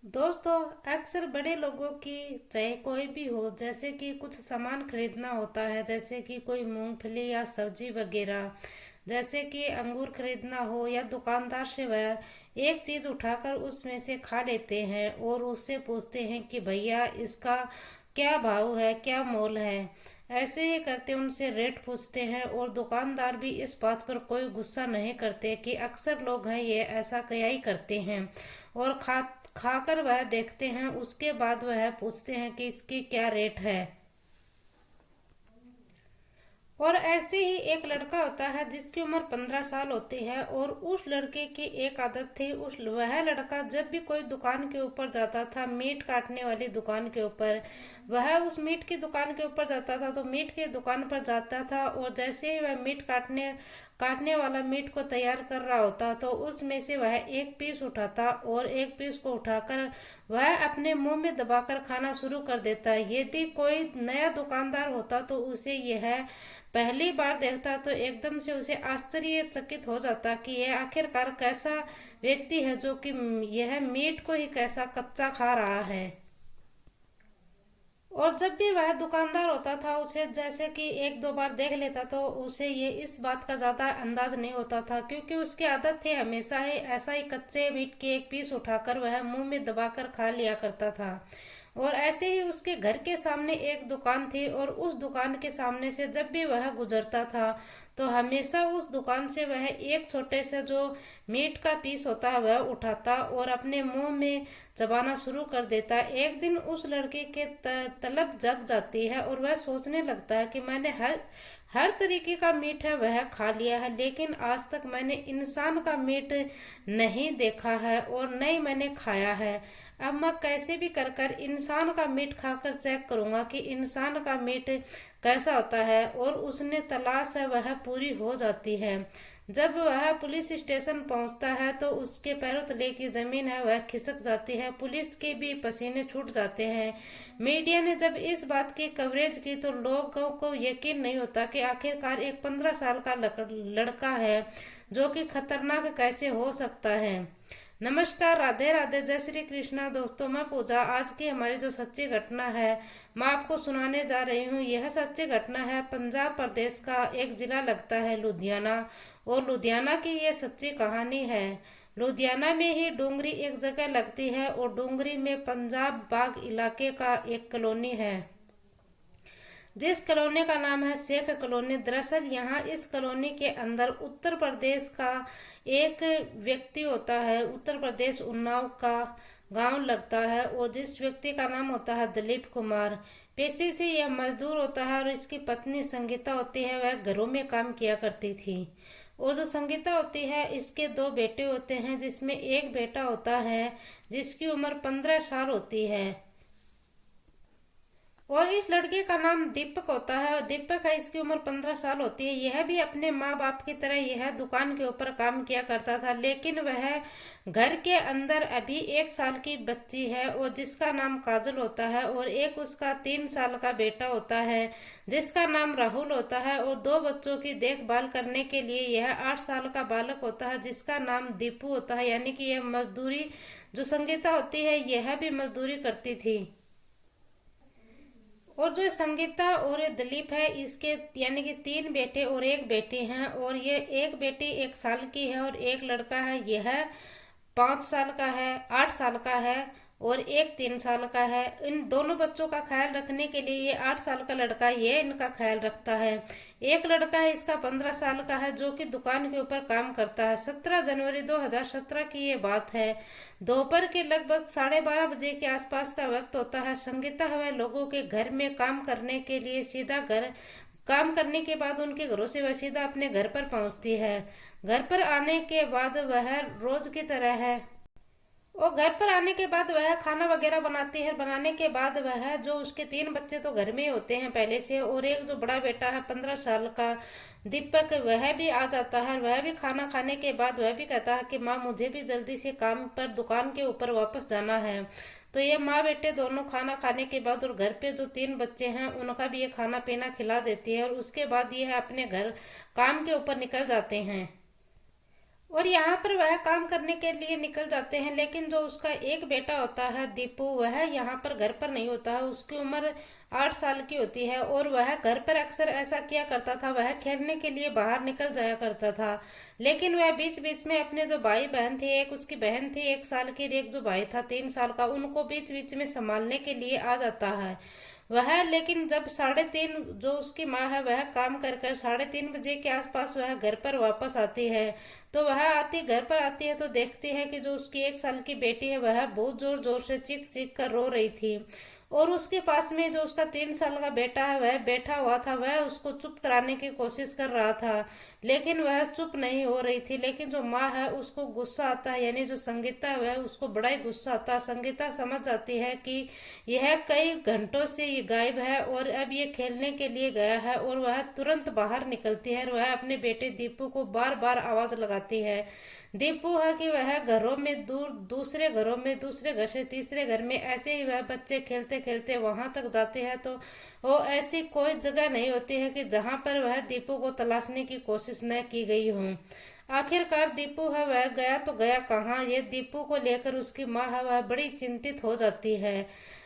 दोस्तों, अक्सर बड़े लोगों की चाहे कोई भी हो, जैसे कि कुछ सामान खरीदना होता है, जैसे कि कोई मूंगफली या सब्जी वगैरह, जैसे कि अंगूर खरीदना हो, या दुकानदार से वह एक चीज उठाकर उसमें से खा लेते हैं और उससे पूछते हैं कि भैया इसका क्या भाव है, क्या मोल है। ऐसे ही करते उनसे रेट पूछते हैं और दुकानदार भी इस बात पर कोई गुस्सा नहीं करते कि अक्सर लोग हैं ये ऐसा क्या ही करते हैं। और खाकर वह देखते हैं, उसके बाद वह पूछते हैं कि इसकी क्या रेट है। और ऐसे ही एक लड़का होता है जिसकी उम्र 15 साल होती है, और उस लड़के की एक आदत थी। उस वह लड़का जब भी कोई दुकान के ऊपर जाता था, मीट काटने वाली दुकान के ऊपर, वह उस मीट की दुकान के ऊपर जाता था तो मीट की दुकान पर जाता था, और जैसे ही वह मीट काटने काटने वाला मीट को तैयार कर रहा होता तो उसमें से वह एक पीस उठाता और एक पीस को उठाकर वह अपने मुंह में दबाकर खाना शुरू कर देता। यदि कोई नया दुकानदार होता तो उसे यह पहली बार देखता तो एकदम से उसे आश्चर्यचकित हो जाता कि यह आखिरकार कैसा व्यक्ति है जो कि यह मीट को ही कैसा कच्चा खा रहा है। और जब भी वह दुकानदार होता था उसे जैसे कि एक दो बार देख लेता तो उसे ये इस बात का ज्यादा अंदाज नहीं होता था, क्योंकि उसकी आदत थी हमेशा ही ऐसा ही कच्चे मीट के एक पीस उठाकर वह मुंह में दबाकर खा लिया करता था। और ऐसे ही उसके घर के सामने एक दुकान थी, और उस दुकान के सामने से जब भी वह गुजरता था तो हमेशा उस दुकान से वह एक छोटे से जो मीट का पीस होता है वह उठाता और अपने मुंह में चबाना शुरू कर देता। एक दिन उस लड़के के तलब जग जाती है और वह सोचने लगता है कि मैंने हर हर तरीके का मीट है वह खा लिया है, लेकिन आज तक मैंने इंसान का मीट नहीं देखा है और नहीं मैंने खाया है। अब मैं कैसे भी कर कर इंसान का मीट खाकर चेक करूंगा कि इंसान का मीट कैसा होता है। और उसने तलाश है वह पूरी हो जाती है। जब वह पुलिस स्टेशन पहुंचता है तो उसके पैरों तले की जमीन है वह खिसक जाती है, पुलिस के भी पसीने छूट जाते हैं। मीडिया ने जब इस बात की कवरेज की तो लोगों को यकीन नहीं होता कि आखिरकार एक 15 साल का लड़का है जो कि खतरनाक कैसे हो सकता है। नमस्कार, राधे राधे, जय श्री कृष्णा। दोस्तों, मैं पूजा। आज की हमारी जो सच्ची घटना है मैं आपको सुनाने जा रही हूँ। यह सच्ची घटना है पंजाब प्रदेश का एक जिला लगता है लुधियाना, और लुधियाना की ये सच्ची कहानी है। लुधियाना में ही डूंगरी एक जगह लगती है, और डूंगरी में पंजाब बाग इलाके का एक कॉलोनी है जिस कॉलोनी का नाम है शेख कॉलोनी। दरअसल यहाँ इस कॉलोनी के अंदर उत्तर प्रदेश का एक व्यक्ति होता है, उत्तर प्रदेश उन्नाव का गांव लगता है, और जिस व्यक्ति का नाम होता है दिलीप कुमार। पेशे से यह मजदूर होता है, और इसकी पत्नी संगीता होती है वह घरों में काम किया करती थी। और जो संगीता होती है इसके दो बेटे होते हैं, जिसमें एक बेटा होता है जिसकी उम्र 15 साल होती है, और इस लड़के का नाम दीपक होता है। और दीपक है, इसकी उम्र 15 साल होती है। यह भी अपने माँ बाप की तरह यह दुकान के ऊपर काम किया करता था, लेकिन वह घर के अंदर अभी 1 साल की बच्ची है और जिसका नाम काजल होता है, और एक उसका 3 साल का बेटा होता है जिसका नाम राहुल होता है। और दो बच्चों की देखभाल करने के लिए यह 8 साल का बालक होता है जिसका नाम दीपू होता है। यानी कि यह मजदूरी जो संगीता होती है यह भी मजदूरी करती थी। और जो संगीता और ये दिलीप है इसके यानी कि 3 बेटे और एक बेटी हैं, और ये एक बेटी 1 साल की है और एक लड़का है यह 5 साल का है, 8 साल का है, और एक 3 साल का है। इन दोनों बच्चों का ख्याल रखने के लिए ये 8 साल का लड़का ये इनका ख्याल रखता है। एक लड़का है इसका 15 साल का है जो कि दुकान के ऊपर काम करता है। 17 जनवरी 2017 की ये बात है। दोपहर के लगभग 12:30 बजे के आसपास का वक्त होता है। संगीता वह लोगों के घर में काम करने के लिए सीधा घर काम करने के बाद उनके घरों से वह सीधा अपने घर पर पहुंचती है। घर पर आने के बाद वह रोज की तरह है, और घर पर आने के बाद वह खाना वगैरह बनाती है। बनाने के बाद वह जो उसके 3 बच्चे तो घर में ही होते हैं पहले से, और एक जो बड़ा बेटा है 15 साल का दीपक वह भी आ जाता है। वह भी खाना खाने के बाद वह भी कहता है कि माँ मुझे भी जल्दी से काम पर दुकान के ऊपर वापस जाना है। तो ये माँ बेटे दोनों खाना खाने के बाद और घर पे जो 3 बच्चे हैं उनका भी ये खाना पीना खिला देती है, और उसके बाद ये अपने घर काम के ऊपर निकल जाते हैं। और यहाँ पर वह काम करने के लिए निकल जाते हैं, लेकिन जो उसका एक बेटा होता है दीपू, वह यहाँ पर घर पर नहीं होता है। उसकी उम्र 8 साल की होती है और वह घर पर अक्सर ऐसा किया करता था, वह खेलने के लिए बाहर निकल जाया करता था। लेकिन वह बीच बीच में अपने जो भाई बहन थे, एक उसकी बहन थी 1 साल की और एक जो भाई था 3 साल का, उनको बीच बीच में संभालने के लिए आ जाता है वह। लेकिन जब 3:30 जो उसकी माँ है वह काम कर कर 3:30 बजे के आसपास वह घर पर वापस आती है, तो वह आती घर पर आती है तो देखती है कि जो उसकी 1 साल की बेटी है वह बहुत जोर जोर से चीख चीख कर रो रही थी। और उसके पास में जो उसका 3 साल का बेटा है वह बैठा हुआ था, वह उसको चुप कराने की कोशिश कर रहा था, लेकिन वह चुप नहीं हो रही थी। लेकिन जो माँ है उसको गुस्सा आता है, यानी जो संगीता है वह उसको बड़ा ही गुस्सा आता है। संगीता समझ जाती है कि यह कई घंटों से ये गायब है और अब ये खेलने के लिए गया है, और वह तुरंत बाहर निकलती है और वह अपने बेटे दीपू को बार बार आवाज लगाती है। दीपू है कि वह घरों में दूसरे घरों में, दूसरे घर से तीसरे घर में, ऐसे ही वह बच्चे खेलते खेलते वहां तक जाते हैं, तो वो ऐसी कोई जगह नहीं होती है कि जहां पर वह दीपू को तलाशने की कोशिश न की गई हो। आखिरकार दीपू है वह गया तो गया कहाँ, ये दीपू को लेकर उसकी माँ है वह बड़ी चिंतित हो जाती है।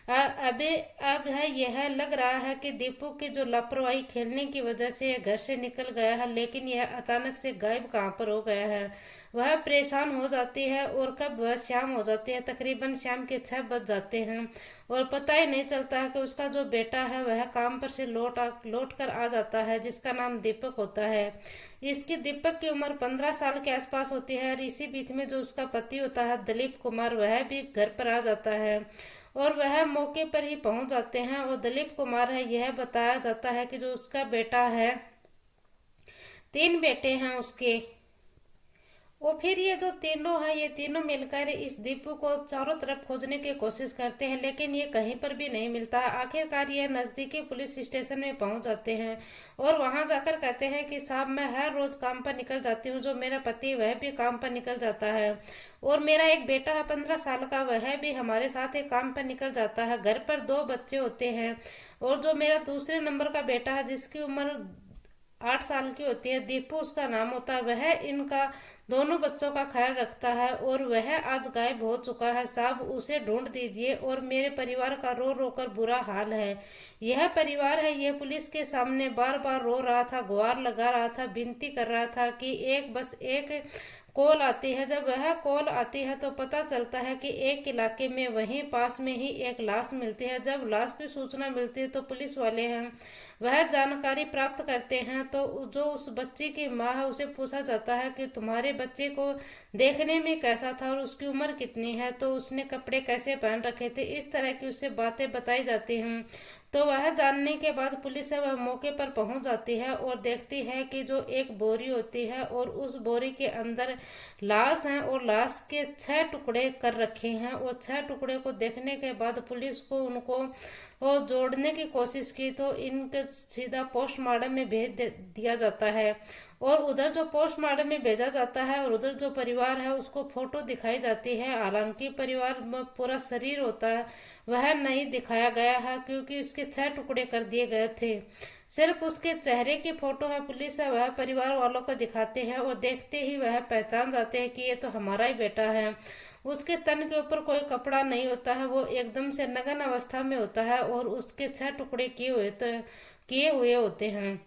अभी अब है यह लग रहा है कि दीपू की जो लापरवाही खेलने की वजह से यह घर से निकल गया है, लेकिन यह अचानक से गायब कहाँ पर हो गया है। वह परेशान हो जाती है और कब वह शाम हो जाती है, तकरीबन शाम के 6 बज जाते हैं और पता ही नहीं चलता है कि उसका जो बेटा है वह काम पर से लौट कर आ जाता है, जिसका नाम दीपक होता है। इसकी दीपक की उम्र 15 साल के आसपास होती है और इसी बीच में जो उसका पति होता है दिलीप कुमार, वह भी घर पर आ जाता है और वह मौके पर ही पहुंच जाते हैं। और दिलीप कुमार है यह बताया जाता है कि जो उसका बेटा है, 3 बेटे हैं उसके। और फिर ये जो तीनों हैं ये तीनों मिलकर इस दीपू को चारों तरफ खोजने की कोशिश करते हैं, लेकिन ये कहीं पर भी नहीं मिलता। आखिरकार ये नजदीकी पुलिस स्टेशन में पहुंच जाते हैं और वहां जाकर कहते हैं कि साहब मैं हर रोज काम पर निकल जाती हूँ, जो मेरा पति वह भी काम पर निकल जाता है और मेरा एक बेटा है 15 साल का, वह भी हमारे साथ ही काम पर निकल जाता है। घर पर 2 बच्चे होते हैं और जो मेरा दूसरे नंबर का बेटा है जिसकी उम्र 8 साल की होती है, दीपू उसका नाम होता है, वह इनका दोनों बच्चों का ख्याल रखता है और वह आज गायब हो चुका है। साहब उसे ढूंढ दीजिए और मेरे परिवार का रो रो कर बुरा हाल है। यह परिवार है यह पुलिस के सामने बार बार रो रहा था, गुहार लगा रहा था, विनती कर रहा था कि बस एक कॉल आती है। जब वह कॉल आती है तो पता चलता है कि एक इलाके में वहीं पास में ही एक लाश मिलती है। जब लाश की सूचना मिलती है तो पुलिस वाले हैं वह जानकारी प्राप्त करते हैं, तो जो उस बच्ची की माँ है उसे पूछा जाता है कि तुम्हारे बच्चे को देखने में कैसा था और उसकी उम्र कितनी है, तो उसने कपड़े कैसे पहन रखे थे, इस तरह की उससे बातें बताई जाती हैं। तो वह जानने के बाद पुलिस है वह मौके पर पहुंच जाती है और देखती है कि जो एक बोरी होती है और उस बोरी के अंदर लाश है और लाश के 6 टुकड़े कर रखे हैं, और 6 टुकड़े को देखने के बाद पुलिस को उनको वो जोड़ने की कोशिश की तो इनके सीधा पोस्टमार्टम में दिया जाता है। और उधर जो पोस्टमार्टम में भेजा जाता है और उधर जो परिवार है उसको फोटो दिखाई जाती है। हालांकि परिवार में पूरा शरीर होता है वह नहीं दिखाया गया है, क्योंकि उसके 6 टुकड़े कर दिए गए थे। सिर्फ उसके चेहरे की फोटो है, पुलिस है वह परिवार वालों को दिखाते हैं और देखते ही वह पहचान जाते हैं कि ये तो हमारा ही बेटा है। उसके तन के ऊपर कोई कपड़ा नहीं होता है, वो एकदम से नग्न अवस्था में होता है और उसके 6 टुकड़े किए हुए होते हैं।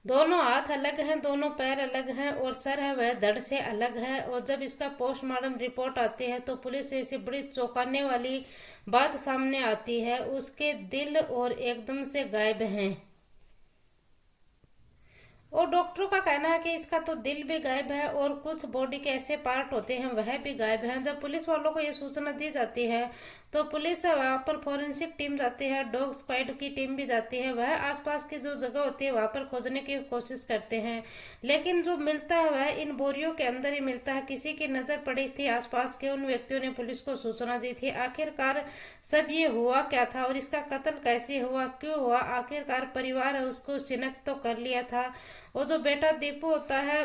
दोनों हाथ अलग हैं, दोनों पैर अलग हैं और सर है वह धड़ से अलग है। और जब इसका पोस्टमार्टम रिपोर्ट आती है तो पुलिस से इसे बड़ी चौंकाने वाली बात सामने आती है, उसके दिल और एकदम से गायब हैं। और डॉक्टरों का कहना है कि इसका तो दिल भी गायब है और कुछ बॉडी के ऐसे पार्ट होते हैं वह भी गायब हैं। जब पुलिस वालों को ये सूचना दी जाती है तो पुलिस वहां पर फॉरेंसिक टीम जाती है, डॉग स्क्वाड की टीम भी जाती है, वह आसपास की जो जगह होती है वहां पर खोजने की कोशिश करते हैं, लेकिन जो मिलता है वह इन बोरियों के अंदर ही मिलता है। किसी की नजर पड़ी थी, आसपास के उन व्यक्तियों ने पुलिस को सूचना दी थी। आखिरकार सब ये हुआ क्या था और इसका कत्ल कैसे हुआ, क्यों हुआ, आखिरकार परिवार है उसको चिन्हित तो कर लिया था। और जो बेटा दीपू होता है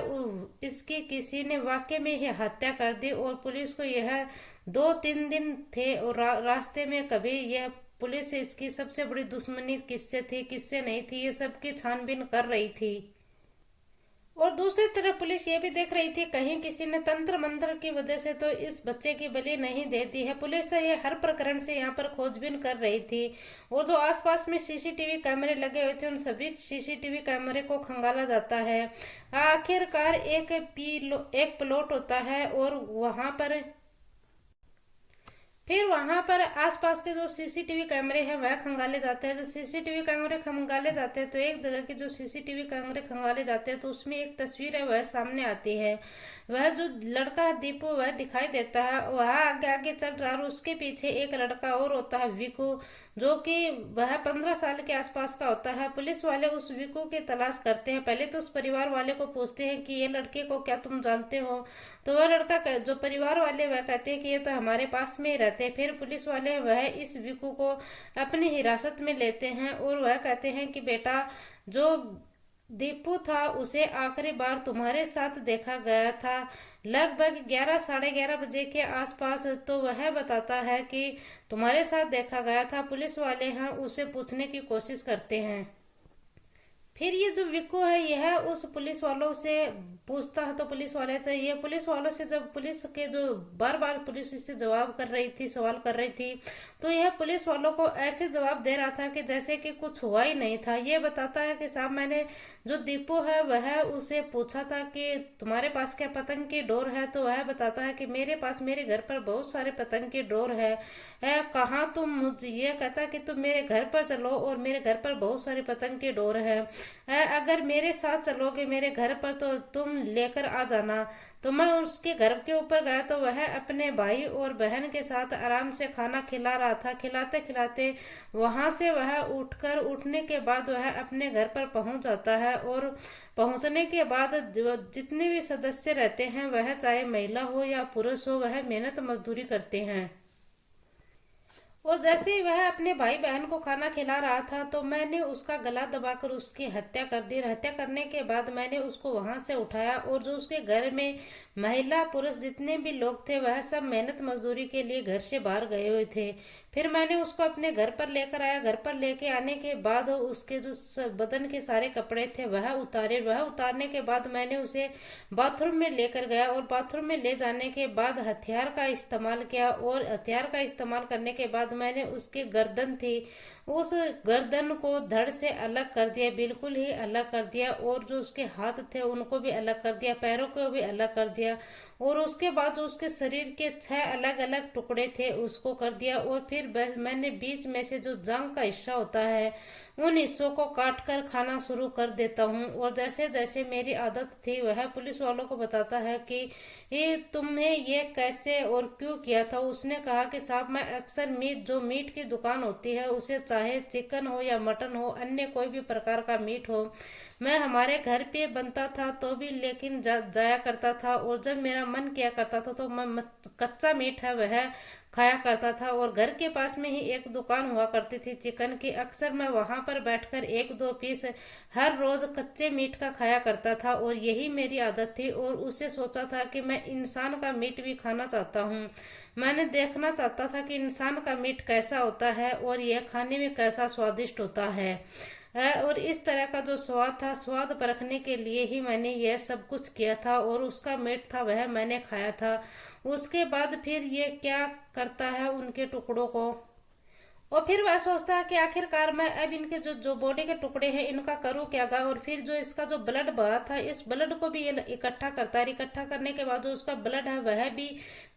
इसकी किसी ने वाकई में ही हत्या कर दी और पुलिस को यह 2-3 दिन थे और रास्ते में कभी यह पुलिस इसकी सबसे बड़ी दुश्मनी किससे थी किससे नहीं थी ये सब की छानबीन कर रही थी। और दूसरी तरफ पुलिस ये भी देख रही थी कहीं किसी ने तंत्र मंत्र की वजह से तो इस बच्चे की बलि नहीं दे दी है। पुलिस ये हर प्रकरण से यहाँ पर खोजबीन कर रही थी और जो आसपास में सीसीटीवी कैमरे लगे हुए थे उन सभी सीसीटीवी कैमरे को खंगाला जाता है। आखिरकार एक प्लॉट होता है और वहां पर आसपास के जो सीसीटीवी कैमरे हैं वह खंगाले जाते हैं। जो सीसीटीवी कैमरे खंगाले जाते हैं तो एक जगह के जो सीसीटीवी कैमरे खंगाले जाते हैं तो उसमें एक तस्वीर है वह सामने आती है। वह जो लड़का है दीपू वह दिखाई देता है, वह आगे आगे चल रहा है और उसके पीछे एक लड़का और होता है विकू, जो कि वह 15 साल के आसपास का होता है। पुलिस वाले उस विकू की तलाश करते हैं। पहले तो उस परिवार वाले को पूछते हैं कि ये लड़के को क्या तुम जानते हो, तो वह लड़का जो परिवार वाले वह कहते हैं कि ये तो हमारे पास में ही रहते हैं। फिर पुलिस वाले वह इस विकू को अपनी हिरासत में लेते हैं और वह कहते हैं कि बेटा, जो दीपू था उसे आखिरी बार तुम्हारे साथ देखा गया था लगभग 11 साढ़े 11 बजे के आसपास, तो वह बताता है कि तुम्हारे साथ देखा गया था। पुलिस वाले हैं उसे पूछने की कोशिश करते हैं। फिर ये जो विक्को है यह उस पुलिस वालों से पूछता है, तो पुलिस वाले तो ये पुलिस वालों से जब पुलिस के जो बार बार पुलिस इससे जवाब कर रही थी, सवाल कर रही थी, तो यह पुलिस वालों को ऐसे जवाब दे रहा था कि जैसे कि कुछ हुआ ही नहीं था। ये बताता है कि साहब मैंने जो दीपू है वह उसे पूछा था कि तुम्हारे पास क्या पतंग की डोर है, तो वह बताता है कि मेरे पास मेरे घर पर बहुत सारे पतंग की डोर है। कहाँ तुम मुझे, ये कहता कि तुम मेरे घर पर चलो और मेरे घर पर बहुत सारी पतंग की डोर है। अगर मेरे साथ चलोगे मेरे घर पर तो तुम लेकर आ जाना। तो मैं उसके घर के ऊपर गया तो वह अपने भाई और बहन के साथ आराम से खाना खिला रहा था। खिलाते खिलाते वहां से वह उठने के बाद वह अपने घर पर पहुंच जाता है और पहुंचने के बाद जो जितने भी सदस्य रहते हैं वह चाहे महिला हो या पुरुष हो वह मेहनत मजदूरी करते हैं। और जैसे ही वह अपने भाई बहन को खाना खिला रहा था तो मैंने उसका गला दबाकर उसकी हत्या कर दी। हत्या करने के बाद मैंने उसको वहां से उठाया और जो उसके घर में महिला पुरुष जितने भी लोग थे वह सब मेहनत मजदूरी के लिए घर से बाहर गए हुए थे। फिर मैंने उसको अपने घर पर लेकर आया। घर पर लेके आने के बाद उसके जो बदन के सारे कपड़े थे वह उतारे। वह उतारने के बाद मैंने उसे बाथरूम में लेकर गया और बाथरूम में ले जाने के बाद हथियार का इस्तेमाल किया और हथियार का इस्तेमाल करने के बाद मैंने उसकी गर्दन थी उस गर्दन को धड़ से अलग कर दिया, बिल्कुल ही अलग कर दिया, और जो उसके हाथ थे उनको भी अलग कर दिया, पैरों को भी अलग कर दिया, और उसके बाद जो उसके शरीर के 6 अलग अलग टुकड़े थे उसको कर दिया। और फिर मैंने बीच में से जो जांग का हिस्सा होता है उन हिस्सों को काट कर खाना शुरू कर देता हूँ। और जैसे जैसे मेरी आदत थी वह पुलिस वालों को बताता है कि ये तुमने ये कैसे और क्यों किया था। उसने कहा कि साहब मैं अक्सर जो मीट की दुकान होती है उसे चाहे चिकन हो या मटन हो, अन्य कोई भी प्रकार का मीट हो, मैं हमारे घर पे बनता था तो भी लेकिन जाया करता था, और जब मेरा मन किया करता था तो मैं कच्चा मीट है वह खाया करता था। और घर के पास में ही एक दुकान हुआ करती थी चिकन की, अक्सर मैं वहां पर बैठकर 1-2 पीस हर रोज कच्चे मीट का खाया करता था और यही मेरी आदत थी। और उसे सोचा था कि मैं इंसान का मीट भी खाना चाहता हूँ। मैंने देखना चाहता था कि इंसान का मीट कैसा होता है और यह खाने में कैसा स्वादिष्ट होता है। और इस तरह का जो स्वाद था, स्वाद परखने के लिए ही मैंने यह सब कुछ किया था और उसका मीट था वह मैंने खाया था। उसके बाद फिर ये क्या करता है उनके टुकड़ों को, और फिर वह सोचता है कि आखिरकार मैं अब इनके जो जो बॉडी के टुकड़े हैं इनका करूँ क्या गा। और फिर जो इसका जो ब्लड बहा था इस ब्लड को भी ये इकट्ठा करता है। इकट्ठा करने के बाद जो उसका ब्लड है वह भी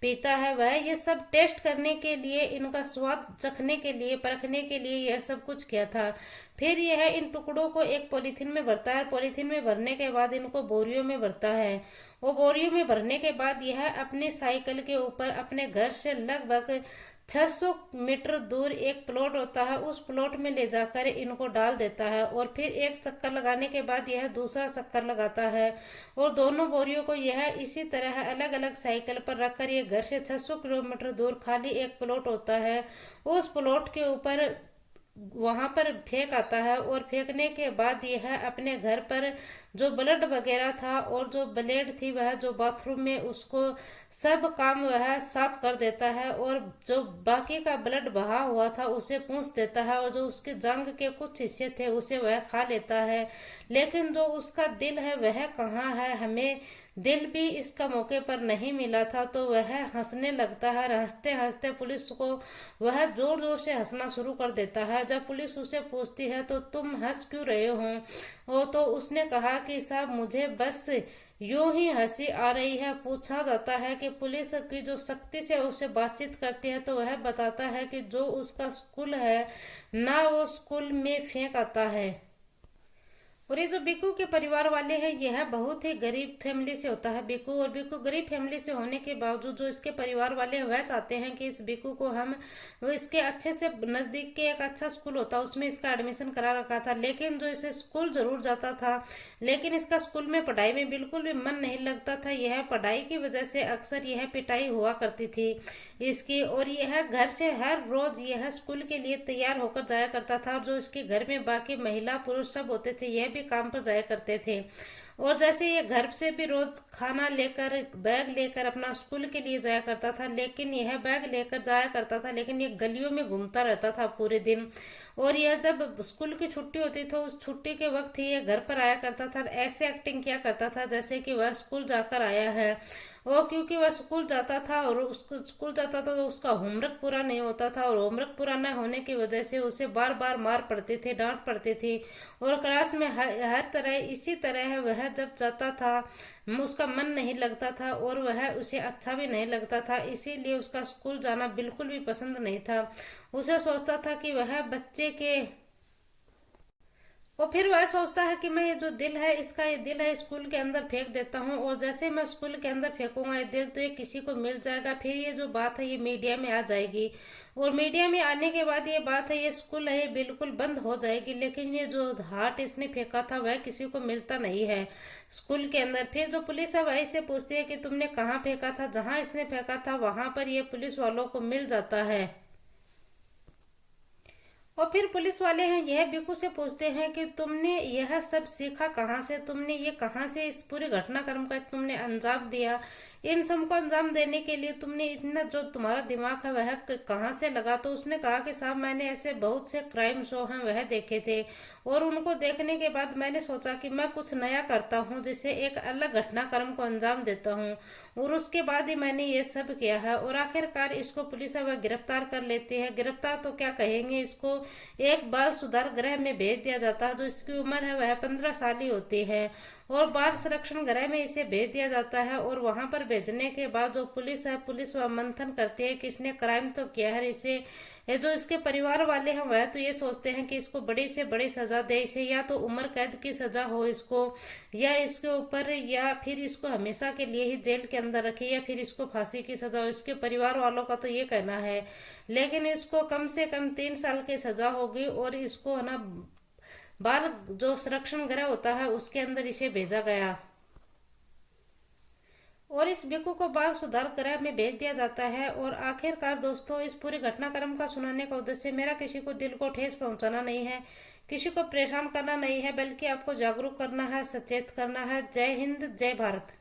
पीता है। वह ये सब टेस्ट करने के लिए, इनका स्वाद चखने के लिए, परखने के लिए यह सब कुछ किया था। फिर यह इन टुकड़ों को एक पॉलीथीन में भरता है। पॉलीथीन में भरने के बाद इनको बोरियों में भरता है। वो बोरियों में भरने के बाद यह अपनी साइकिल के ऊपर अपने घर से लगभग 600 मीटर दूर एक प्लॉट होता है, उस प्लॉट में ले जाकर इनको डाल देता है। और फिर एक चक्कर लगाने के बाद यह दूसरा चक्कर लगाता है और दोनों बोरियों को यह इसी तरह अलग अलग साइकिल पर रखकर ये घर से 600 किलोमीटर दूर खाली एक प्लॉट होता है, उस प्लॉट के ऊपर वहां पर फेंक आता है और फेंकने के बाद यह अपने घर पर जो ब्लड वगैरह था और जो ब्लेड थी वह जो बाथरूम में उसको सब काम वह साफ कर देता है और जो बाकी का ब्लड बहा हुआ था उसे पूंछ देता है और जो उसके जंग के कुछ हिस्से थे उसे वह खा लेता है। लेकिन जो उसका दिल है वह कहाँ है, हमें दिल भी इसका मौके पर नहीं मिला था। तो वह हंसने लगता है। हंसते हंसते पुलिस को वह जोर जोर से हंसना शुरू कर देता है। जब पुलिस उसे पूछती है तो तुम हंस क्यों रहे हो, वो तो उसने कहा कि साहब मुझे बस यूं ही हंसी आ रही है। पूछा जाता है कि पुलिस की जो सख्ती से उससे बातचीत करती है तो वह बताता है कि जो उसका स्कूल है ना वो स्कूल में फेंक आता है। और ये जो बिक्कू के परिवार वाले हैं यह बहुत ही गरीब फैमिली से होता है बिक्कू, और बिक्कू गरीब फैमिली से होने के बावजूद जो इसके परिवार वाले हैं वह चाहते हैं कि इस बिक्कू को हम वो इसके अच्छे से नजदीक के एक अच्छा स्कूल होता है उसमें इसका एडमिशन करा रखा था। लेकिन जो इसे स्कूल जरूर जाता था लेकिन इसका स्कूल में पढ़ाई में बिल्कुल भी मन नहीं लगता था। यह पढ़ाई की वजह से अक्सर यह पिटाई हुआ करती थी इसकी, और यह घर से हर रोज यह स्कूल के लिए तैयार होकर जाया करता था। और जो इसके घर में बाकी महिला पुरुष सब होते थे यह भी काम पर जाया करते थे। और जैसे ये घर से भी रोज खाना लेकर बैग लेकर अपना स्कूल के लिए जाया करता था, लेकिन यह बैग लेकर जाया करता था लेकिन ये गलियों में घूमता रहता था पूरे दिन। और यह जब स्कूल की छुट्टी होती तो उस छुट्टी के वक्त ही ये घर पर आया करता था, ऐसे एक्टिंग किया करता था जैसे कि वह स्कूल जाकर आया है। वो क्योंकि वह स्कूल जाता था और उसको स्कूल जाता था तो उसका होमवर्क पूरा नहीं होता था, और होमवर्क पूरा न होने की वजह से उसे बार बार मार पड़ती थी, डांट पड़ती थी। और क्लास में हर तरह इसी तरह है वह जब जाता था उसका मन नहीं लगता था और वह उसे अच्छा भी नहीं लगता था, इसीलिए उसका स्कूल जाना बिल्कुल भी पसंद नहीं था। उसे सोचता था कि वह बच्चे के और फिर वह सोचता है कि मैं ये जो दिल है इसका ये दिल है स्कूल के अंदर फेंक देता हूँ, और जैसे मैं स्कूल के अंदर फेंकूंगा ये दिल तो ये किसी को मिल जाएगा, फिर ये जो बात है ये मीडिया में आ जाएगी, और मीडिया में आने के बाद ये बात है ये स्कूल है ये बिल्कुल बंद हो जाएगी। लेकिन ये जो हार्ट इसने फेंका था वह किसी को मिलता नहीं है स्कूल के अंदर। फिर जो पुलिस है वही से पूछती है कि तुमने कहाँ फेंका था, जहां इसने फेंका था वहां पर ये पुलिस वालों को मिल जाता है। और फिर पुलिस वाले हैं यह बिकू से पूछते हैं कि तुमने यह सब सीखा कहाँ से, तुमने ये कहाँ से इस पूरे घटनाक्रम का तुमने अंजाम दिया, इन सब को अंजाम देने के लिए तुमने इतना जो तुम्हारा दिमाग है वह कहाँ से लगा। तो उसने कहा कि साहब मैंने ऐसे बहुत से क्राइम शो हैं वह देखे थे, और उनको देखने के बाद मैंने सोचा कि मैं कुछ नया करता हूँ जिसे एक अलग घटनाक्रम को अंजाम देता हूँ, और उसके बाद ही मैंने ये सब किया है। और आखिरकार इसको पुलिस वह गिरफ्तार कर लेती है। गिरफ्तार तो क्या कहेंगे, इसको एक बाल सुधार गृह में भेज दिया जाता है। जो इसकी उम्र है वह 15 साल ही होती है, और बाल संरक्षण गृह में इसे भेज दिया जाता है। और वहां पर भेजने के बाद जो पुलिस है पुलिस वह मंथन करती है कि इसने क्राइम तो किया है, इसे ये जो इसके परिवार वाले हैं वह तो ये सोचते हैं कि इसको बड़ी से बड़ी सजा दे, इसे या तो उम्र कैद की सजा हो इसको, या इसके ऊपर या फिर इसको हमेशा के लिए ही जेल के अंदर रखे, या फिर इसको फांसी की सजा हो। इसके परिवार वालों का तो ये कहना है, लेकिन इसको कम से कम 3 साल की सजा होगी, और इसको है ना बाल जो संरक्षण गृह होता है उसके अंदर इसे भेजा गया, और इस बिक्कू को बाल सुधार गृह में भेज दिया जाता है। और आखिरकार दोस्तों इस पूरे घटनाक्रम का सुनाने का उद्देश्य मेरा किसी को दिल को ठेस पहुंचाना नहीं है, किसी को परेशान करना नहीं है, बल्कि आपको जागरूक करना है, सचेत करना है। जय हिंद, जय भारत।